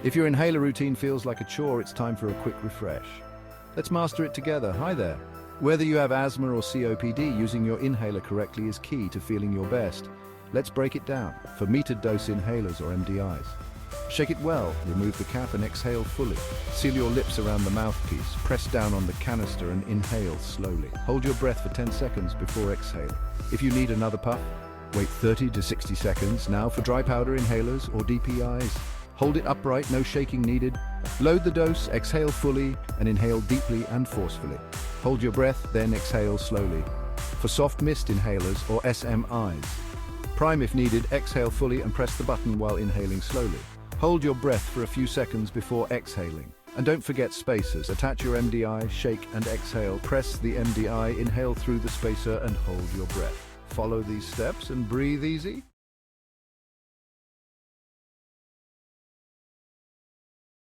If your inhaler routine feels like a chore, it's time for a quick refresh. Let's master it together. Hi there. Whether you have asthma or COPD, using your inhaler correctly is key to feeling your best. Let's break it down. For metered dose inhalers or MDIs, shake it well, remove the cap and exhale fully. Seal your lips around the mouthpiece, press down on the canister and inhale slowly. Hold your breath for 10 seconds before exhaling. If you need another puff, wait 30 to 60 seconds. Now for dry powder inhalers or DPIs, hold it upright, no shaking needed. Load the dose, exhale fully, and inhale deeply and forcefully. Hold your breath, then exhale slowly. For soft mist inhalers or SMIs, prime if needed, exhale fully and press the button while inhaling slowly. Hold your breath for a few seconds before exhaling. And don't forget spacers. Attach your MDI, shake and exhale. Press the MDI, inhale through the spacer and hold your breath. Follow these steps and breathe easy.